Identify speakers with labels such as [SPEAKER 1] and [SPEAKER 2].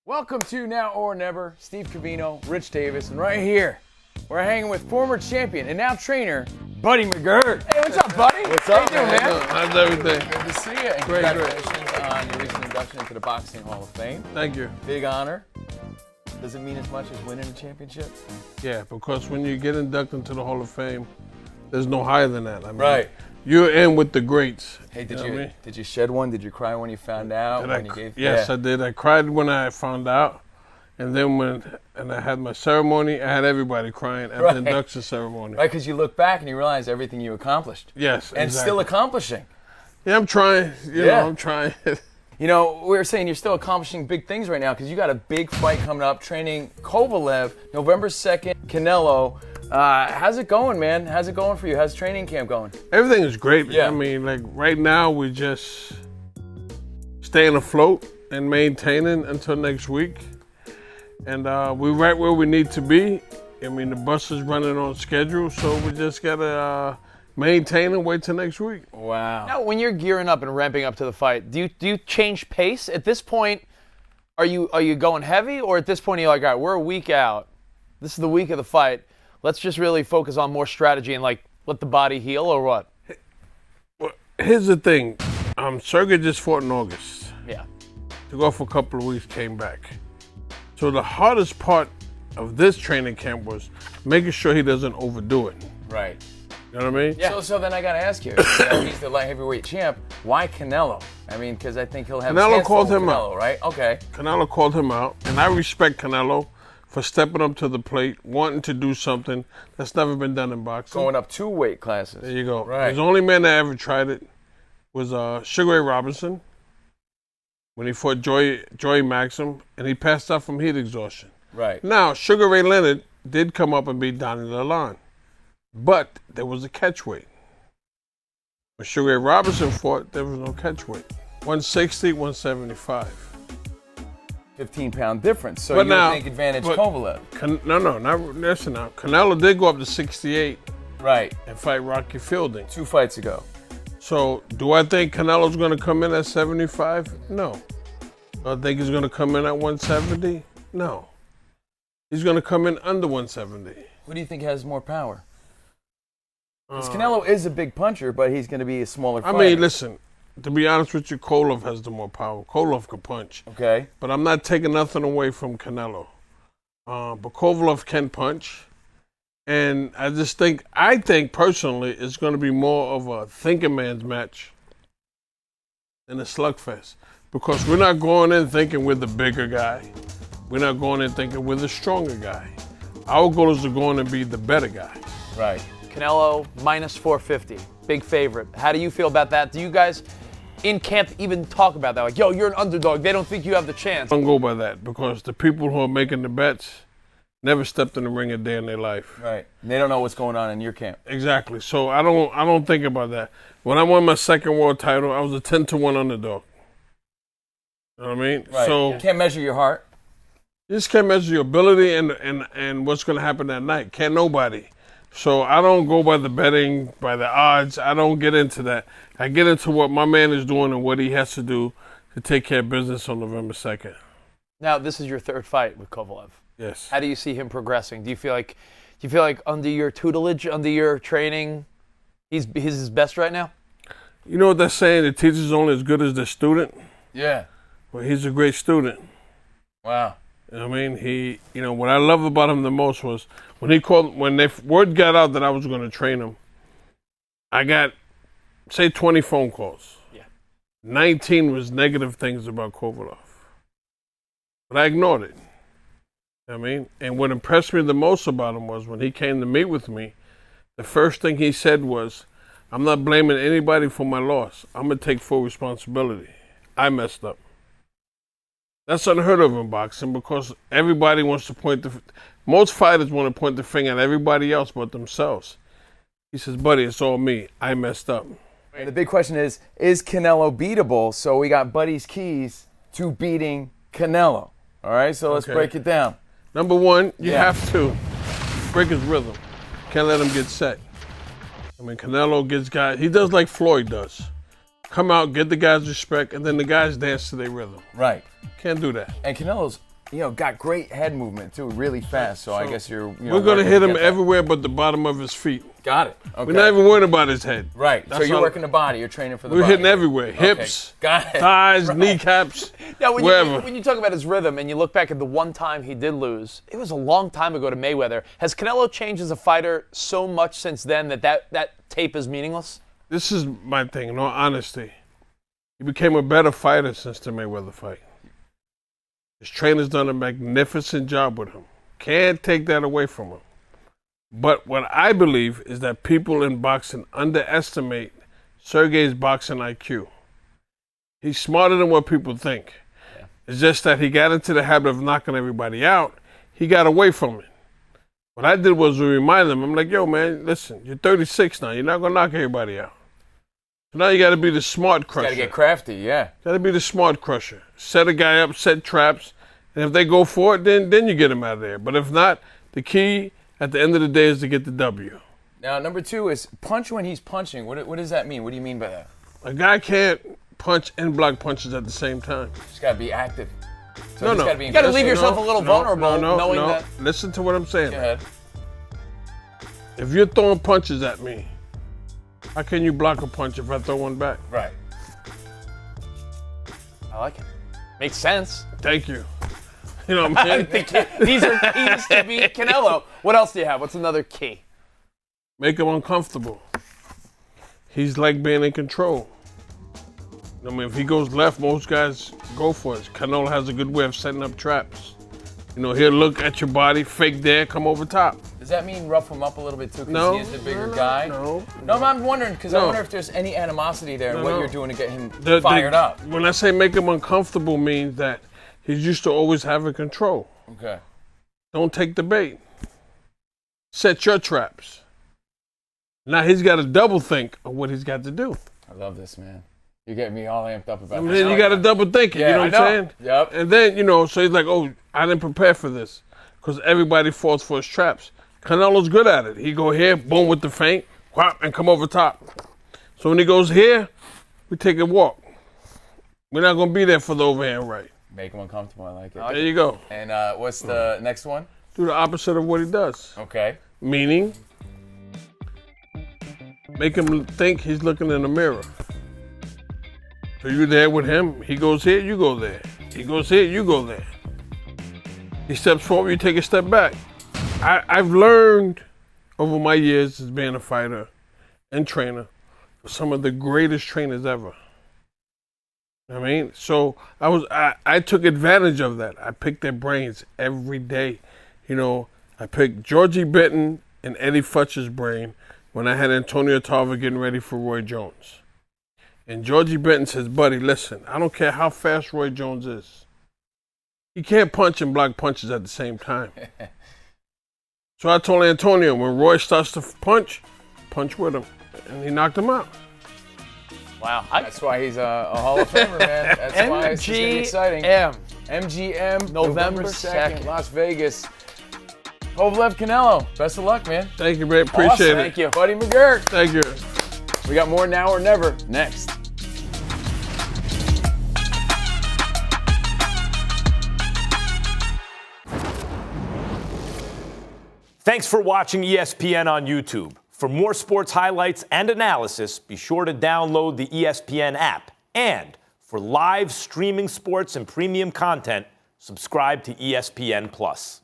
[SPEAKER 1] Welcome to Now or Never. Steve Covino, Rich Davis, and right here, we're hanging with former champion and now trainer, Buddy McGirt. Hey, what's up, buddy?
[SPEAKER 2] What's up,
[SPEAKER 1] How you doing, man?
[SPEAKER 2] How's everything?
[SPEAKER 1] Good to see you. And
[SPEAKER 2] Great.
[SPEAKER 1] congratulations on your recent induction into the Boxing Hall of Fame.
[SPEAKER 2] Thank you.
[SPEAKER 1] Big honor. Does it mean as much as winning a championship?
[SPEAKER 2] Yeah, because when you get inducted into the Hall of Fame, there's no higher than that. I mean,
[SPEAKER 1] Right.
[SPEAKER 2] You're in with the greats.
[SPEAKER 1] Hey, did
[SPEAKER 2] know
[SPEAKER 1] you
[SPEAKER 2] what I mean?
[SPEAKER 1] did you shed one? Did you cry when you found out?
[SPEAKER 2] Yes, I did. I cried when I found out, and then when I had my ceremony, I had everybody crying at the induction ceremony.
[SPEAKER 1] Right, because you look back and you realize everything you accomplished.
[SPEAKER 2] Yes,
[SPEAKER 1] and still accomplishing.
[SPEAKER 2] Yeah, I'm trying. You know, I'm trying.
[SPEAKER 1] You know, we were saying you're still accomplishing big things right now because you got a big fight coming up, training Kovalev, November 2nd, Canelo. How's it going, man? How's it going for you? How's training camp going?
[SPEAKER 2] Everything is great.
[SPEAKER 1] Yeah.
[SPEAKER 2] I mean, like right now, we're just staying afloat and maintaining until next week. And we're right where we need to be. I mean, the bus is running on schedule, so we just got to maintain and wait till next week.
[SPEAKER 1] Wow.
[SPEAKER 3] Now, when you're gearing up and ramping up to the fight, do you change pace? At this point, are you going heavy, or at this point you're like, all right, we're a week out. This is the week of the fight. Let's just really focus on more strategy and like let the body heal, or what?
[SPEAKER 2] Well, here's the thing. Sergey just fought in August.
[SPEAKER 3] Yeah.
[SPEAKER 2] Took off a couple of weeks, came back. So the hardest part of this training camp was making sure he doesn't overdo it.
[SPEAKER 1] Right.
[SPEAKER 2] You know what I mean?
[SPEAKER 1] Yeah. So then I got to ask you, he's the light heavyweight champ. Why Canelo? I mean, because I think he'll have
[SPEAKER 2] Canelo
[SPEAKER 1] a
[SPEAKER 2] called him
[SPEAKER 1] Canelo,
[SPEAKER 2] out.
[SPEAKER 1] right? Okay.
[SPEAKER 2] Canelo called him out, and I respect Canelo for stepping up to the plate, wanting to do something that's never been done in boxing.
[SPEAKER 1] Going up 2 weight classes.
[SPEAKER 2] There you go.
[SPEAKER 1] Right.
[SPEAKER 2] The only man that ever tried it was Sugar Ray Robinson when he fought Joey Maxim, and he passed out from heat exhaustion.
[SPEAKER 1] Right.
[SPEAKER 2] Now, Sugar Ray Leonard did come up and beat Donnie Lalonde, but there was a catch weight. When Sugar Ray Robinson fought, there was no catch weight. 160, 175.
[SPEAKER 1] 15-pound difference. So
[SPEAKER 2] But
[SPEAKER 1] you
[SPEAKER 2] now-
[SPEAKER 1] think advantage
[SPEAKER 2] but-
[SPEAKER 1] Kovalev.
[SPEAKER 2] Listen now. Canelo did go up to 68
[SPEAKER 1] Right.
[SPEAKER 2] and fight Rocky Fielding.
[SPEAKER 1] 2 fights ago.
[SPEAKER 2] So, do I think Canelo's going to come in at 75? No. Do I think he's going to come in at 170? No. He's going to come in under 170.
[SPEAKER 1] Who do you think has more power? Because Canelo is a big puncher, but he's going to be a smaller
[SPEAKER 2] I
[SPEAKER 1] fighter.
[SPEAKER 2] mean, listen, to be honest with you, Kovalev has the more power. Kovalev can punch.
[SPEAKER 1] Okay.
[SPEAKER 2] But I'm not taking nothing away from Canelo. But Kovalev can punch. And I think personally, it's going to be more of a thinking man's match than a slugfest. Because we're not going in thinking we're the bigger guy. We're not going in thinking we're the stronger guy. Our goal is to go in and be the better guy.
[SPEAKER 1] Right.
[SPEAKER 3] Canelo minus 450, big favorite. How do you feel about that? Do you guys in camp even talk about that? Like, yo, you're an underdog. They don't think you have the chance.
[SPEAKER 2] I don't go by that because the people who are making the bets never stepped in the ring a day in their life.
[SPEAKER 1] Right. And they don't know what's going on in your camp.
[SPEAKER 2] Exactly. So I don't think about that. When I won my second world title, I was a 10-1 underdog. You know what I mean?
[SPEAKER 1] Right.
[SPEAKER 2] So
[SPEAKER 1] You can't measure your heart.
[SPEAKER 2] you just can't measure your ability and what's going to happen that night. Can't nobody. So I don't go by the betting, by the odds. I don't get into that. I get into what my man is doing and what he has to do to take care of business on November 2nd.
[SPEAKER 3] Now, this is your third fight with Kovalev.
[SPEAKER 2] Yes.
[SPEAKER 3] How do you see him progressing? Do you feel like under your tutelage, under your training, he's his best right now?
[SPEAKER 2] You know what they're saying? The teacher's only as good as the student.
[SPEAKER 1] Yeah.
[SPEAKER 2] Well, he's a great student.
[SPEAKER 1] Wow.
[SPEAKER 2] You know what I mean? What I love about him the most was when word got out that I was going to train him, I got, say, 20 phone calls.
[SPEAKER 3] Yeah.
[SPEAKER 2] 19 was negative things about Kovalev. But I ignored it. You know what I mean? And what impressed me the most about him was when he came to meet with me, the first thing he said was, I'm not blaming anybody for my loss. I'm going to take full responsibility. I messed up. That's unheard of in boxing because everybody wants to most fighters want to point the finger at everybody else but themselves. He says, buddy, it's all me. I messed up.
[SPEAKER 1] And the big question is Canelo beatable? So we got Buddy's keys to beating Canelo. All right, so let's break it down.
[SPEAKER 2] Number one, you have to break his rhythm. Can't let him get set. I mean, Canelo gets guys, he does like Floyd does. Come out, get the guys respect, and then the guys dance to their rhythm.
[SPEAKER 1] Right.
[SPEAKER 2] Can't do that.
[SPEAKER 1] And Canelo's got great head movement too, really fast. So I guess you're.
[SPEAKER 2] We're gonna hit him everywhere but the bottom of his feet.
[SPEAKER 1] Got it. Okay.
[SPEAKER 2] We're not even worried about his head.
[SPEAKER 1] Right. So you're working the body. You're training for the
[SPEAKER 2] body. We're hitting
[SPEAKER 1] right?
[SPEAKER 2] everywhere. Hips,
[SPEAKER 1] Got it.
[SPEAKER 2] thighs, kneecaps,
[SPEAKER 3] Now,
[SPEAKER 2] wherever.
[SPEAKER 3] when you talk about his rhythm and you look back at the one time he did lose, it was a long time ago to Mayweather. Has Canelo changed as a fighter so much since then that tape is meaningless?
[SPEAKER 2] This is my thing, in all honesty. He became a better fighter since the Mayweather fight. His trainer's done a magnificent job with him. Can't take that away from him. But what I believe is that people in boxing underestimate Sergey's boxing IQ. He's smarter than what people think. Yeah. It's just that he got into the habit of knocking everybody out. He got away from it. What I did was remind him, I'm like, yo, man, listen, you're 36 now. You're not going to knock everybody out. So now you got to be the smart crusher.
[SPEAKER 1] Got to get crafty, yeah.
[SPEAKER 2] Got to be the smart crusher. Set a guy up, set traps, and if they go for it, then you get him out of there. But if not, the key at the end of the day is to get the W.
[SPEAKER 1] Now, number 2 is punch when he's punching. What does that mean? What do you mean by that?
[SPEAKER 2] A guy can't punch and block punches at the same time.
[SPEAKER 1] Just got to be active. So
[SPEAKER 2] no.
[SPEAKER 3] You got to leave yourself a little vulnerable knowing that.
[SPEAKER 2] Listen to what I'm saying.
[SPEAKER 1] Go ahead.
[SPEAKER 2] If you're throwing punches at me, how can you block a punch if I throw one back?
[SPEAKER 1] Right.
[SPEAKER 3] I like it. Makes sense.
[SPEAKER 2] Thank you. You know what I mean?
[SPEAKER 3] These are keys to beat Canelo. What else do you have? What's another key?
[SPEAKER 2] Make him uncomfortable. He's like being in control. I mean, if he goes left, most guys go for it. Canelo has a good way of setting up traps. He'll look at your body, fake there, come over top.
[SPEAKER 1] Does that mean rough him up a little bit too because
[SPEAKER 2] No,
[SPEAKER 1] he is the bigger guy?
[SPEAKER 2] No,
[SPEAKER 1] I'm wondering because I wonder if there's any animosity there in what you're doing to get him
[SPEAKER 2] The-
[SPEAKER 1] fired up.
[SPEAKER 2] When I say make him uncomfortable means that he's used to always having control.
[SPEAKER 1] Okay.
[SPEAKER 2] Don't take the bait. Set your traps. Now he's got to double think of what he's got to do.
[SPEAKER 1] I love this, man. You're getting me all amped up about
[SPEAKER 2] And
[SPEAKER 1] this.
[SPEAKER 2] then you got to double think it,
[SPEAKER 1] Yeah,
[SPEAKER 2] you know what I'm saying?
[SPEAKER 1] Yep.
[SPEAKER 2] And then, so he's like, oh, I didn't prepare for this. Because everybody falls for his traps. Canelo's good at it. He go here, boom with the feint, whop, and come over top. So when he goes here, we take a walk. We're not going to be there for the overhand right.
[SPEAKER 1] Make him uncomfortable. I like it.
[SPEAKER 2] There you go.
[SPEAKER 1] And what's the next one?
[SPEAKER 2] Do the opposite of what he does.
[SPEAKER 1] Okay.
[SPEAKER 2] Meaning, make him think he's looking in the mirror. So you're there with him. He goes here, you go there. He goes here, you go there. He steps forward, you take a step back. I've learned over my years as being a fighter and trainer from some of the greatest trainers ever. I mean, so I took advantage of that. I picked their brains every day. I picked Georgie Benton and Eddie Futcher's brain when I had Antonio Tarver getting ready for Roy Jones. And Georgie Benton says, buddy, listen, I don't care how fast Roy Jones is. He can't punch and block punches at the same time. So I told Antonio, when Roy starts to punch with him. And he knocked him out.
[SPEAKER 3] Wow.
[SPEAKER 1] That's why he's a Hall of Famer, man. That's why it's going to be exciting. MGM, November 2nd, Las Vegas. Kovalev, Canelo. Best of luck, man.
[SPEAKER 2] Thank you, man. Appreciate it.
[SPEAKER 1] Thank you. Buddy McGirt.
[SPEAKER 2] Thank you.
[SPEAKER 1] We got more Now or Never next.
[SPEAKER 4] Thanks for watching ESPN on YouTube. For more sports highlights and analysis, be sure to download the ESPN app. And for live streaming sports and premium content, subscribe to ESPN+.